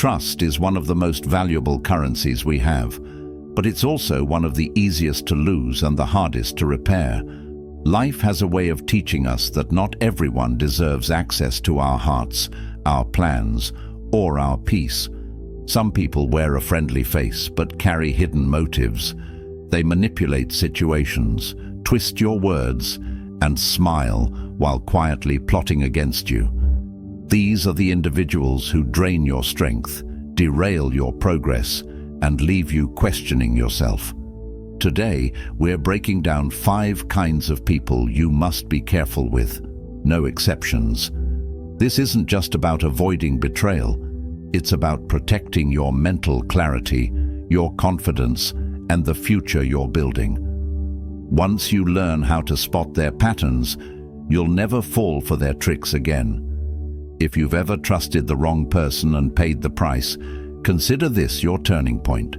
Trust is one of the most valuable currencies we have, but it's also one of the easiest to lose and the hardest to repair. Life has a way of teaching us that not everyone deserves access to our hearts, our plans, or our peace. Some people wear a friendly face but carry hidden motives. They manipulate situations, twist your words, and smile while quietly plotting against you. These are the individuals who drain your strength, derail your progress, and leave you questioning yourself. Today, we're breaking down 5 kinds of people you must be careful with. No exceptions. This isn't just about avoiding betrayal. It's about protecting your mental clarity, your confidence, and the future you're building. Once you learn how to spot their patterns, you'll never fall for their tricks again. If you've ever trusted the wrong person and paid the price, consider this your turning point.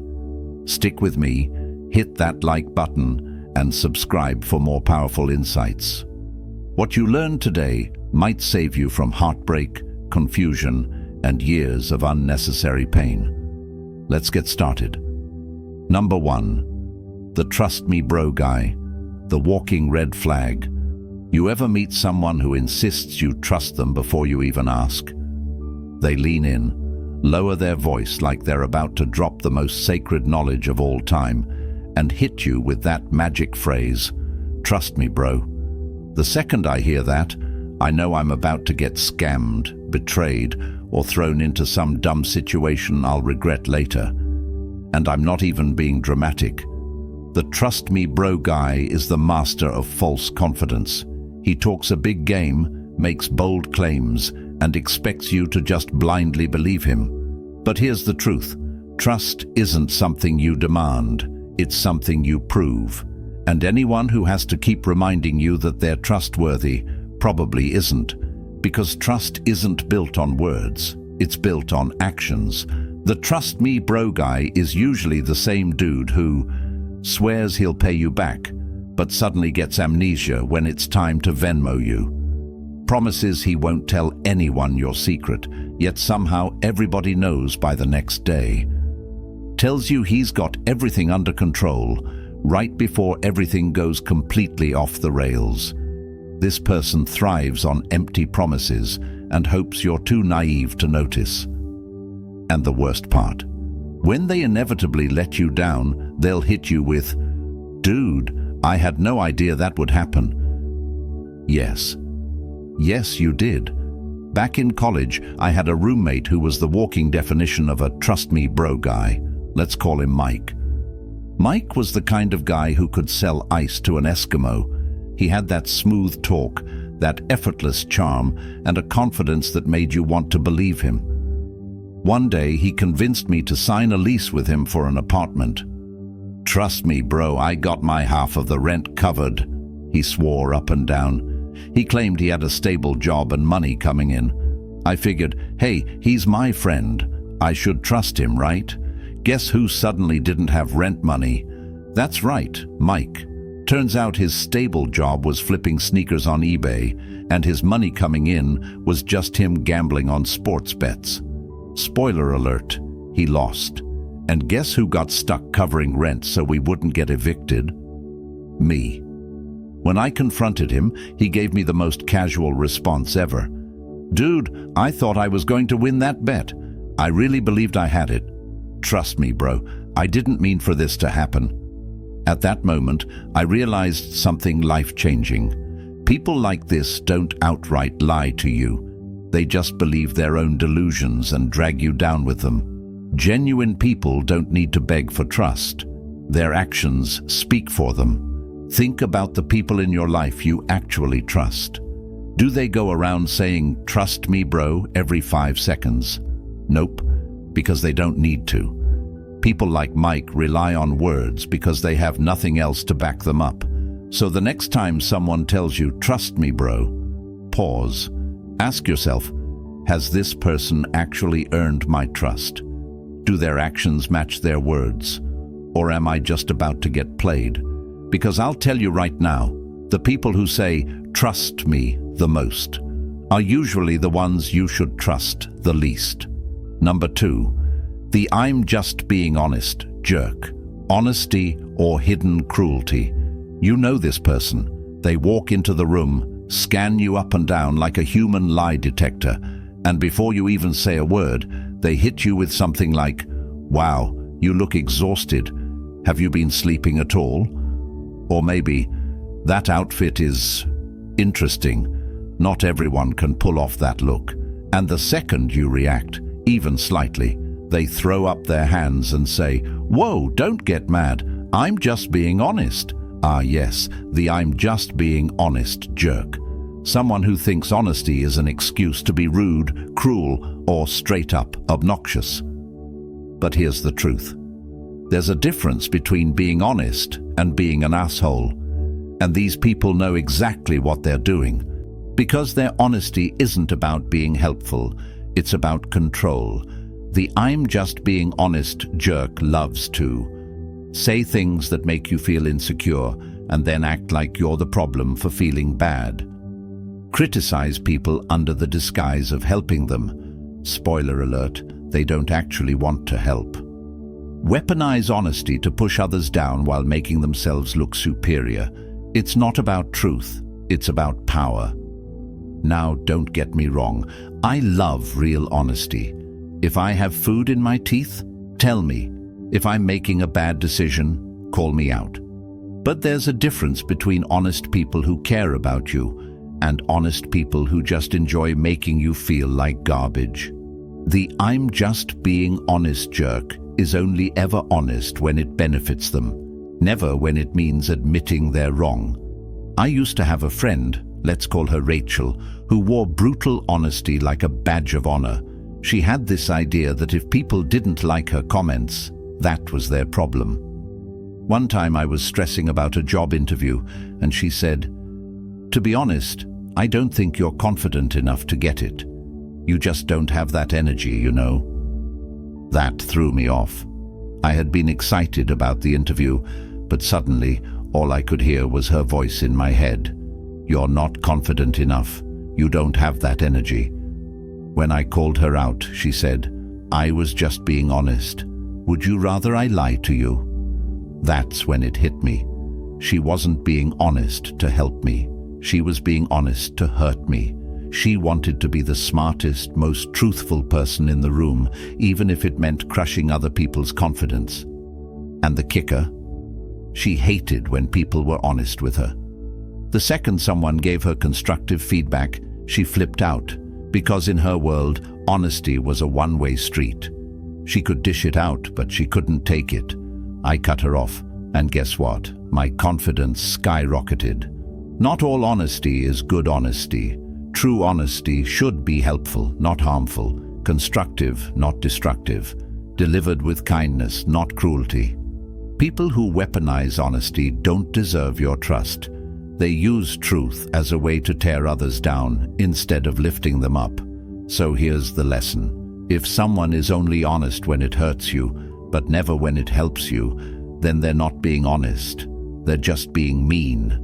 Stick with me, hit that like button, and subscribe for more powerful insights. What you learn today might save you from heartbreak, confusion, and years of unnecessary pain. Let's get started. Number 1. The trust me bro guy, the walking red flag. You ever meet someone who insists you trust them before you even ask? They lean in, lower their voice like they're about to drop the most sacred knowledge of all time, and hit you with that magic phrase, "Trust me, bro." The second I hear that, I know I'm about to get scammed, betrayed, or thrown into some dumb situation I'll regret later. And I'm not even being dramatic. The trust me bro guy is the master of false confidence. He talks a big game, makes bold claims, and expects you to just blindly believe him. But here's the truth. Trust isn't something you demand. It's something you prove. And anyone who has to keep reminding you that they're trustworthy probably isn't. Because trust isn't built on words. It's built on actions. The trust me bro guy is usually the same dude who swears he'll pay you back, but suddenly gets amnesia when it's time to Venmo you. Promises he won't tell anyone your secret, yet somehow everybody knows by the next day. Tells you he's got everything under control, right before everything goes completely off the rails. This person thrives on empty promises and hopes you're too naive to notice. And the worst part, when they inevitably let you down, they'll hit you with, "Dude, I had no idea that would happen." Yes. Yes, you did. Back in college, I had a roommate who was the walking definition of a trust me bro guy. Let's call him Mike. Mike was the kind of guy who could sell ice to an Eskimo. He had that smooth talk, that effortless charm, and a confidence that made you want to believe him. One day, he convinced me to sign a lease with him for an apartment. "Trust me, bro, I got my half of the rent covered," he swore up and down. He claimed he had a stable job and money coming in. I figured, hey, he's my friend. I should trust him, right? Guess who suddenly didn't have rent money? That's right, Mike. Turns out his stable job was flipping sneakers on eBay, and his money coming in was just him gambling on sports bets. Spoiler alert, he lost. And guess who got stuck covering rent so we wouldn't get evicted? Me. When I confronted him, he gave me the most casual response ever. "Dude, I thought I was going to win that bet. I really believed I had it. Trust me, bro, I didn't mean for this to happen." At that moment, I realized something life-changing. People like this don't outright lie to you. They just believe their own delusions and drag you down with them. Genuine people don't need to beg for trust. Their actions speak for them. Think about the people in your life you actually trust. Do they go around saying, "Trust me, bro," every 5 seconds? Nope, because they don't need to. People like Mike rely on words because they have nothing else to back them up. So the next time someone tells you, "Trust me, bro," pause. Ask yourself, has this person actually earned my trust? Do their actions match their words? Or am I just about to get played? Because I'll tell you right now, the people who say, "Trust me," the most, are usually the ones you should trust the least. Number 2, the "I'm just being honest" jerk. Honesty or hidden cruelty. You know this person. They walk into the room, scan you up and down like a human lie detector, and before you even say a word, they hit you with something like, "Wow, you look exhausted. Have you been sleeping at all?" Or maybe, "That outfit is interesting." Not everyone can pull off that look. And the second you react, even slightly, they throw up their hands and say, "Whoa, don't get mad. I'm just being honest." Ah yes, the "I'm just being honest" jerk. Someone who thinks honesty is an excuse to be rude, cruel, or straight up obnoxious. But here's the truth. There's a difference between being honest and being an asshole. And these people know exactly what they're doing. Because their honesty isn't about being helpful, it's about control. The "I'm just being honest" jerk loves to say things that make you feel insecure and then act like you're the problem for feeling bad. Criticize people under the disguise of helping them. Spoiler alert, they don't actually want to help. Weaponize honesty to push others down while making themselves look superior. It's not about truth, it's about power. Now, don't get me wrong, I love real honesty. If I have food in my teeth, tell me. If I'm making a bad decision, call me out. But there's a difference between honest people who care about you and honest people who just enjoy making you feel like garbage. The "I'm just being honest" jerk is only ever honest when it benefits them, never when it means admitting they're wrong. I used to have a friend, let's call her Rachel, who wore brutal honesty like a badge of honor. She had this idea that if people didn't like her comments, that was their problem. One time I was stressing about a job interview, and she said, "To be honest, I don't think you're confident enough to get it. You just don't have that energy, you know." That threw me off. I had been excited about the interview, but suddenly all I could hear was her voice in my head. "You're not confident enough. You don't have that energy." When I called her out, she said, "I was just being honest. Would you rather I lie to you?" That's when it hit me. She wasn't being honest to help me. She was being honest to hurt me. She wanted to be the smartest, most truthful person in the room, even if it meant crushing other people's confidence. And the kicker? She hated when people were honest with her. The second someone gave her constructive feedback, she flipped out, because in her world, honesty was a one-way street. She could dish it out, but she couldn't take it. I cut her off, and guess what? My confidence skyrocketed. Not all honesty is good honesty. True honesty should be helpful, not harmful, constructive, not destructive, delivered with kindness, not cruelty. People who weaponize honesty don't deserve your trust. They use truth as a way to tear others down instead of lifting them up. So here's the lesson. If someone is only honest when it hurts you, but never when it helps you, then they're not being honest. They're just being mean.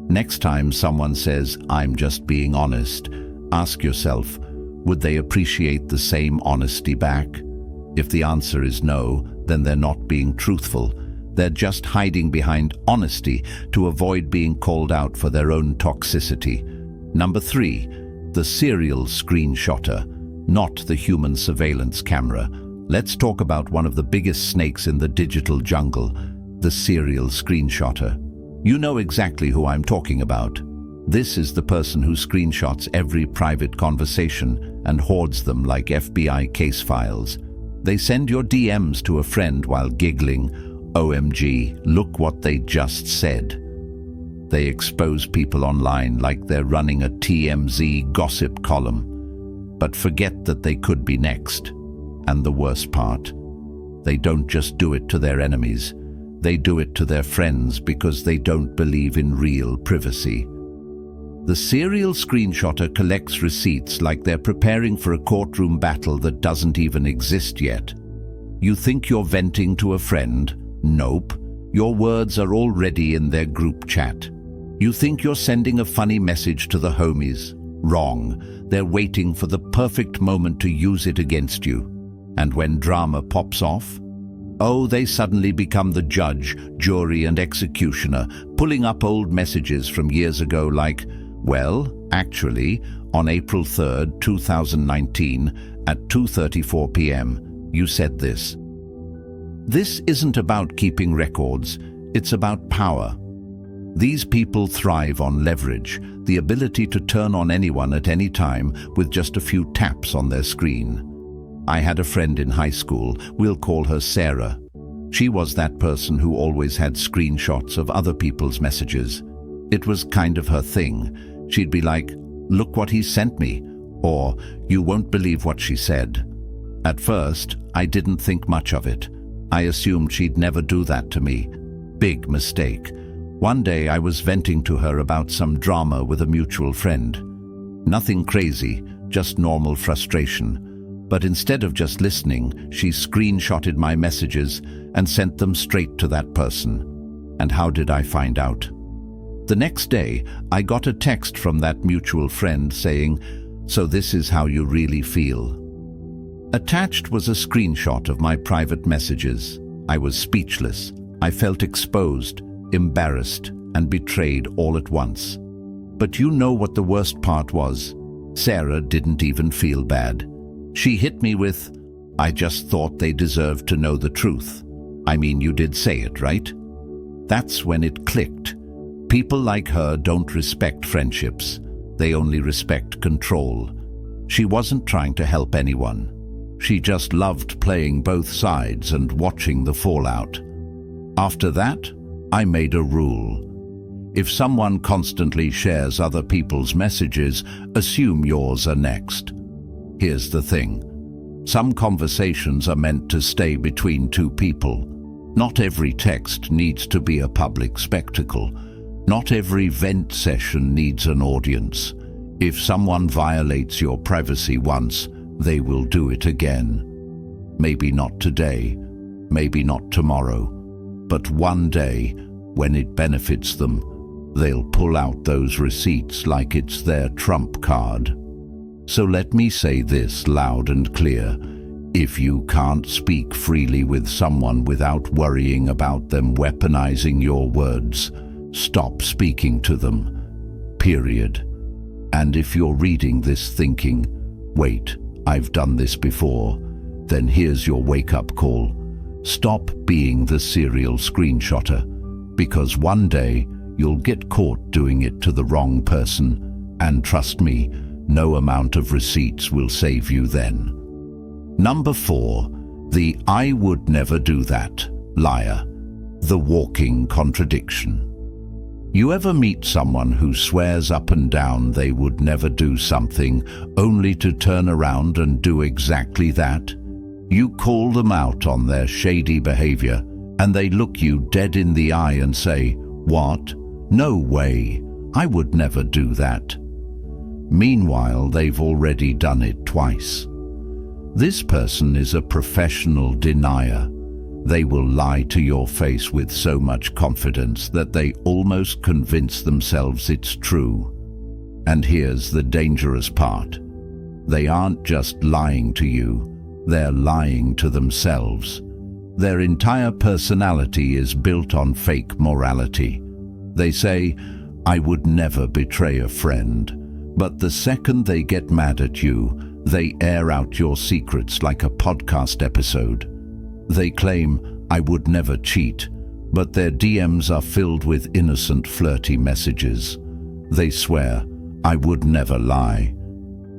Next time someone says, "I'm just being honest," ask yourself, would they appreciate the same honesty back? If the answer is no, then they're not being truthful. They're just hiding behind honesty to avoid being called out for their own toxicity. Number 3, the serial screenshotter, not the human surveillance camera. Let's talk about one of the biggest snakes in the digital jungle, the serial screenshotter. You know exactly who I'm talking about. This is the person who screenshots every private conversation and hoards them like FBI case files. They send your DMs to a friend while giggling, "OMG, look what they just said." They expose people online like they're running a TMZ gossip column, but forget that they could be next. And the worst part, they don't just do it to their enemies. They do it to their friends because they don't believe in real privacy. The serial screenshotter collects receipts like they're preparing for a courtroom battle that doesn't even exist yet. You think you're venting to a friend? Nope. Your words are already in their group chat. You think you're sending a funny message to the homies? Wrong. They're waiting for the perfect moment to use it against you. And when drama pops off, oh, they suddenly become the judge, jury, and executioner, pulling up old messages from years ago like, well, actually, on April 3rd, 2019, at 2:34 p.m., you said this. This isn't about keeping records, it's about power. These people thrive on leverage, the ability to turn on anyone at any time with just a few taps on their screen. I had a friend in high school, we'll call her Sarah. She was that person who always had screenshots of other people's messages. It was kind of her thing. She'd be like, "Look what he sent me," or "You won't believe what she said." At first, I didn't think much of it. I assumed she'd never do that to me. Big mistake. One day I was venting to her about some drama with a mutual friend. Nothing crazy, just normal frustration. But instead of just listening, she screenshotted my messages and sent them straight to that person. And how did I find out? The next day, I got a text from that mutual friend saying, "So this is how you really feel." Attached was a screenshot of my private messages. I was speechless. I felt exposed, embarrassed, and betrayed all at once. But you know what the worst part was? Sarah didn't even feel bad. She hit me with, "I just thought they deserved to know the truth. I mean, you did say it, right?" That's when it clicked. People like her don't respect friendships. They only respect control. She wasn't trying to help anyone. She just loved playing both sides and watching the fallout. After that, I made a rule. If someone constantly shares other people's messages, assume yours are next. Here's the thing. Some conversations are meant to stay between two people. Not every text needs to be a public spectacle. Not every vent session needs an audience. If someone violates your privacy once, they will do it again. Maybe not today, maybe not tomorrow, but one day, when it benefits them, they'll pull out those receipts like it's their trump card. So let me say this loud and clear. If you can't speak freely with someone without worrying about them weaponizing your words, stop speaking to them. Period. And if you're reading this thinking, "Wait, I've done this before," then here's your wake-up call. Stop being the serial screenshotter, because one day you'll get caught doing it to the wrong person, and trust me, no amount of receipts will save you then. Number 4, the "I would never do that" liar, the walking contradiction. You ever meet someone who swears up and down they would never do something, only to turn around and do exactly that? You call them out on their shady behavior, and they look you dead in the eye and say, "What? No way, I would never do that." Meanwhile, they've already done it twice. This person is a professional denier. They will lie to your face with so much confidence that they almost convince themselves it's true. And here's the dangerous part. They aren't just lying to you, they're lying to themselves. Their entire personality is built on fake morality. They say, "I would never betray a friend," but the second they get mad at you, they air out your secrets like a podcast episode. They claim, "I would never cheat," but their DMs are filled with innocent flirty messages. They swear, "I would never lie,"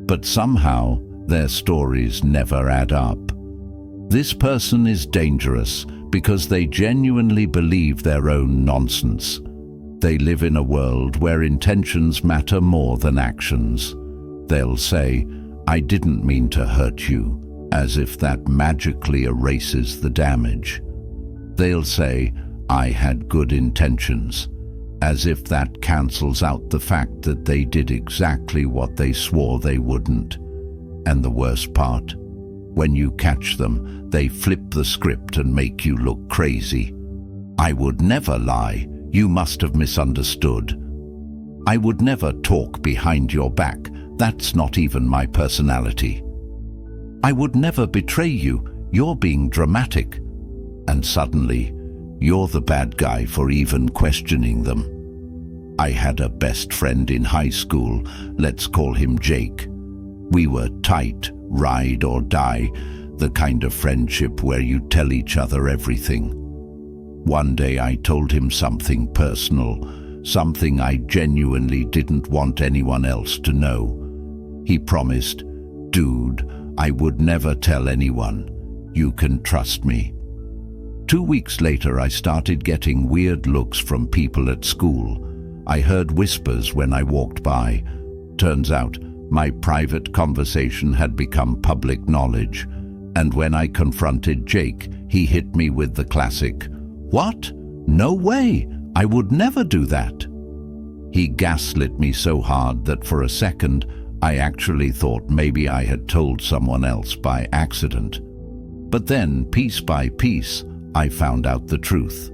but somehow their stories never add up. This person is dangerous because they genuinely believe their own nonsense. They live in a world where intentions matter more than actions. They'll say, "I didn't mean to hurt you," as if that magically erases the damage. They'll say, "I had good intentions," as if that cancels out the fact that they did exactly what they swore they wouldn't. And the worst part, when you catch them, they flip the script and make you look crazy. "I would never lie. You must have misunderstood." "I would never talk behind your back. That's not even my personality." I would never betray you. You're being dramatic." And suddenly, you're the bad guy for even questioning them. I had a best friend in high school, let's call him Jake. We were tight, ride or die, the kind of friendship where you tell each other everything. One day I told him something personal, something I genuinely didn't want anyone else to know. He promised, "Dude, I would never tell anyone. You can trust me." 2 weeks later, I started getting weird looks from people at school. I heard whispers when I walked by. Turns out, my private conversation had become public knowledge. And when I confronted Jake, he hit me with the classic, "What? No way! I would never do that." He gaslit me so hard that for a second, I actually thought maybe I had told someone else by accident. But then, piece by piece, I found out the truth.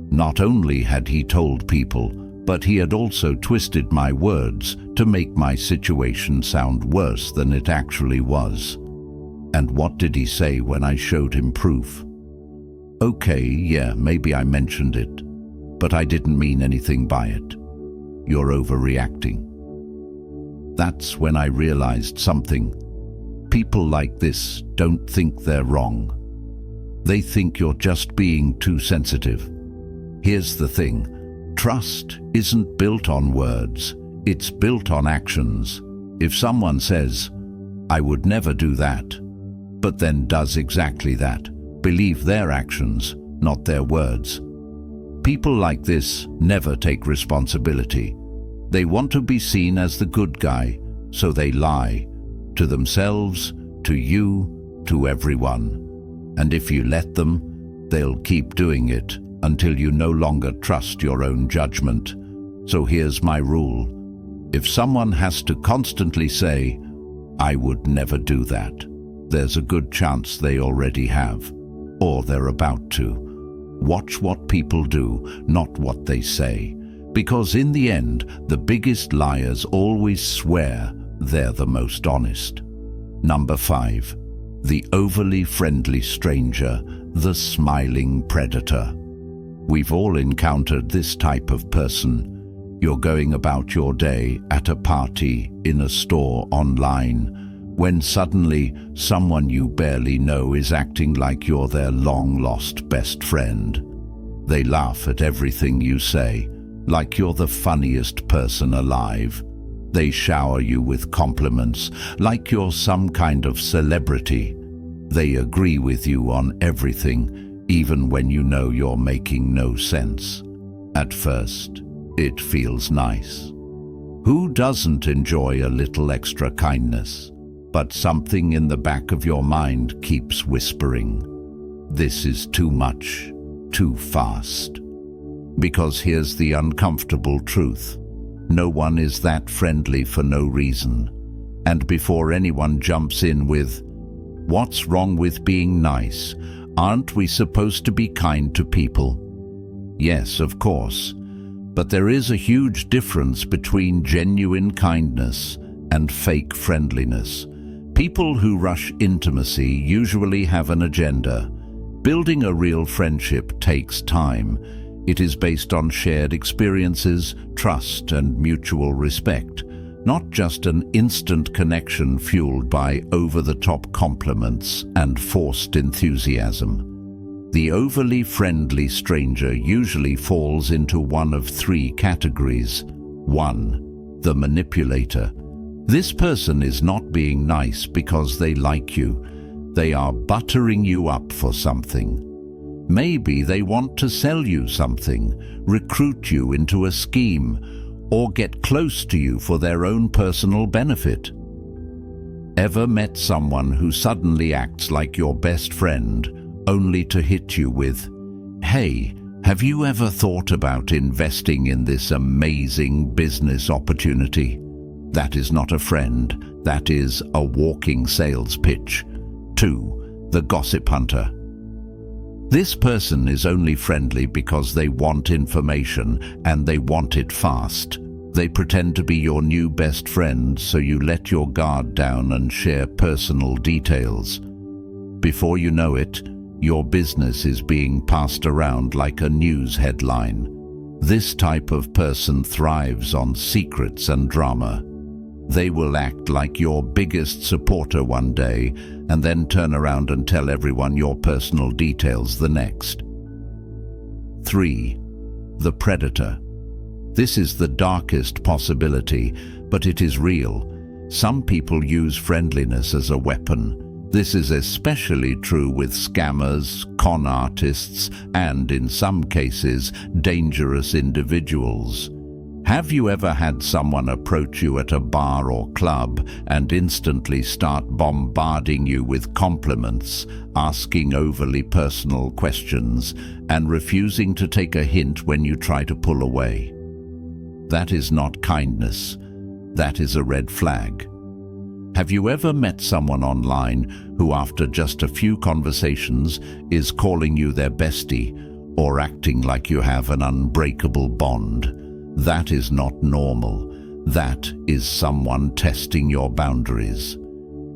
Not only had he told people, but he had also twisted my words to make my situation sound worse than it actually was. And what did he say when I showed him proof? "Okay, yeah, maybe I mentioned it, but I didn't mean anything by it. You're overreacting." That's when I realized something. People like this don't think they're wrong. They think you're just being too sensitive. Here's the thing. Trust isn't built on words. It's built on actions. If someone says, "I would never do that," but then does exactly that, believe their actions, not their words. People like this never take responsibility. They want to be seen as the good guy, so they lie. To themselves, to you, to everyone. And if you let them, they'll keep doing it until you no longer trust your own judgment. So here's my rule. If someone has to constantly say, "I would never do that," there's a good chance they already have, or they're about to. Watch what people do, not what they say. Because in the end, the biggest liars always swear they're the most honest. Number 5. The overly friendly stranger, the smiling predator. We've all encountered this type of person. You're going about your day, at a party, in a store, online, when suddenly someone you barely know is acting like you're their long-lost best friend. They laugh at everything you say, like you're the funniest person alive. They shower you with compliments, like you're some kind of celebrity. They agree with you on everything, even when you know you're making no sense. At first, it feels nice. Who doesn't enjoy a little extra kindness? But something in the back of your mind keeps whispering, "This is too much, too fast." Because here's the uncomfortable truth. No one is that friendly for no reason. And before anyone jumps in with, "What's wrong with being nice? Aren't we supposed to be kind to people?" Yes, of course. But there is a huge difference between genuine kindness and fake friendliness. People who rush intimacy usually have an agenda. Building a real friendship takes time. It is based on shared experiences, trust, and mutual respect, not just an instant connection fueled by over-the-top compliments and forced enthusiasm. The overly friendly stranger usually falls into one of 3 categories. 1. The manipulator. This person is not being nice because they like you. They are buttering you up for something. Maybe they want to sell you something, recruit you into a scheme, or get close to you for their own personal benefit. Ever met someone who suddenly acts like your best friend, only to hit you with, "Hey, have you ever thought about investing in this amazing business opportunity?" That is not a friend, that is a walking sales pitch. 2. The gossip hunter. This person is only friendly because they want information and they want it fast. They pretend to be your new best friend, so you let your guard down and share personal details. Before you know it, your business is being passed around like a news headline. This type of person thrives on secrets and drama. They will act like your biggest supporter one day and then turn around and tell everyone your personal details the next. 3. The predator. This is the darkest possibility, but it is real. Some people use friendliness as a weapon. This is especially true with scammers, con artists, and, in some cases, dangerous individuals. Have you ever had someone approach you at a bar or club and instantly start bombarding you with compliments, asking overly personal questions, and refusing to take a hint when you try to pull away? That is not kindness. That is a red flag. Have you ever met someone online who, after just a few conversations, is calling you their bestie or acting like you have an unbreakable bond? That is not normal. That is someone testing your boundaries.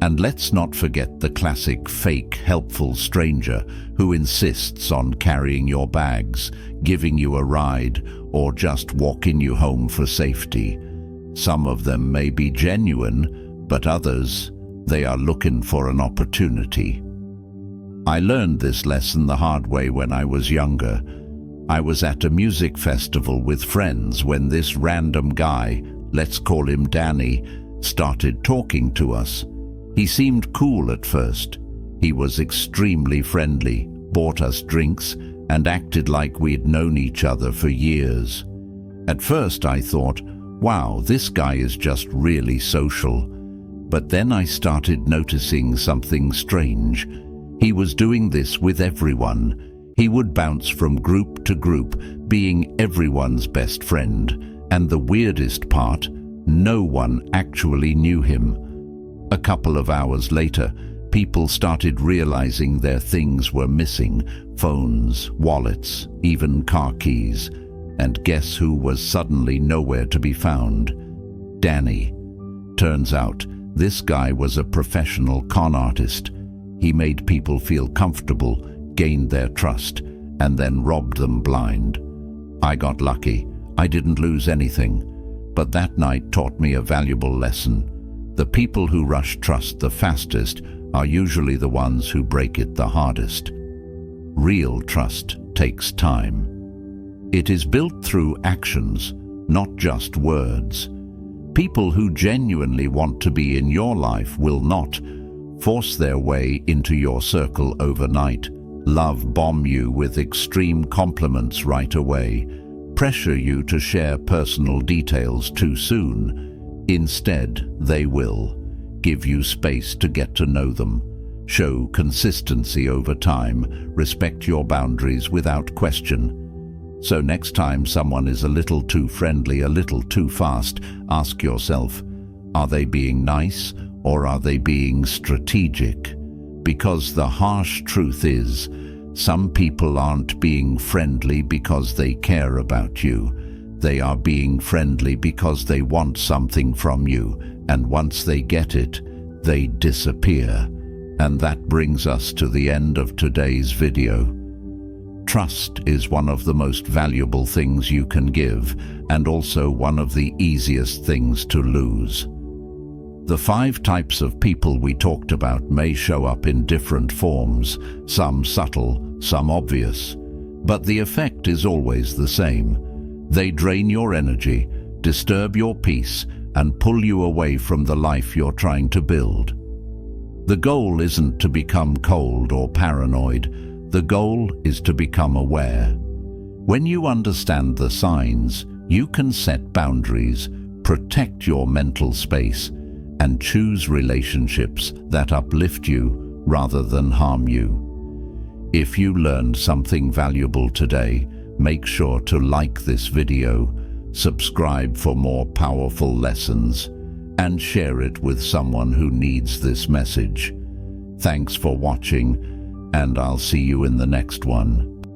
And let's not forget the classic fake helpful stranger who insists on carrying your bags, giving you a ride, or just walking you home for safety. Some of them may be genuine, but others, they are looking for an opportunity. I learned this lesson the hard way when I was younger. I was at a music festival with friends when this random guy, let's call him Danny, started talking to us. He seemed cool at first. He was extremely friendly, bought us drinks, and acted like we'd known each other for years. At first I thought, wow, this guy is just really social. But then I started noticing something strange. He was doing this with everyone. He would bounce from group to group, being everyone's best friend. And the weirdest part, no one actually knew him. A couple of hours later, people started realizing their things were missing: phones, wallets, even car keys. And guess who was suddenly nowhere to be found? Danny. Turns out, this guy was a professional con artist. He made people feel comfortable, gained their trust, and then robbed them blind. I got lucky. I didn't lose anything. But that night taught me a valuable lesson. The people who rush trust the fastest are usually the ones who break it the hardest. Real trust takes time. It is built through actions, not just words. People who genuinely want to be in your life will not force their way into your circle overnight, love bomb you with extreme compliments right away, pressure you to share personal details too soon. Instead, they will give you space to get to know them, show consistency over time, respect your boundaries without question. So next time someone is a little too friendly, a little too fast, ask yourself, are they being nice or are they being strategic? Because the harsh truth is, some people aren't being friendly because they care about you. They are being friendly because they want something from you, and once they get it, they disappear. And that brings us to the end of today's video. Trust is one of the most valuable things you can give, and also one of the easiest things to lose. The 5 types of people we talked about may show up in different forms, some subtle, some obvious, but the effect is always the same. They drain your energy, disturb your peace, and pull you away from the life you're trying to build. The goal isn't to become cold or paranoid. The goal is to become aware. When you understand the signs, you can set boundaries, protect your mental space, and choose relationships that uplift you rather than harm you. If you learned something valuable today, make sure to like this video, subscribe for more powerful lessons, and share it with someone who needs this message. Thanks for watching, and I'll see you in the next one.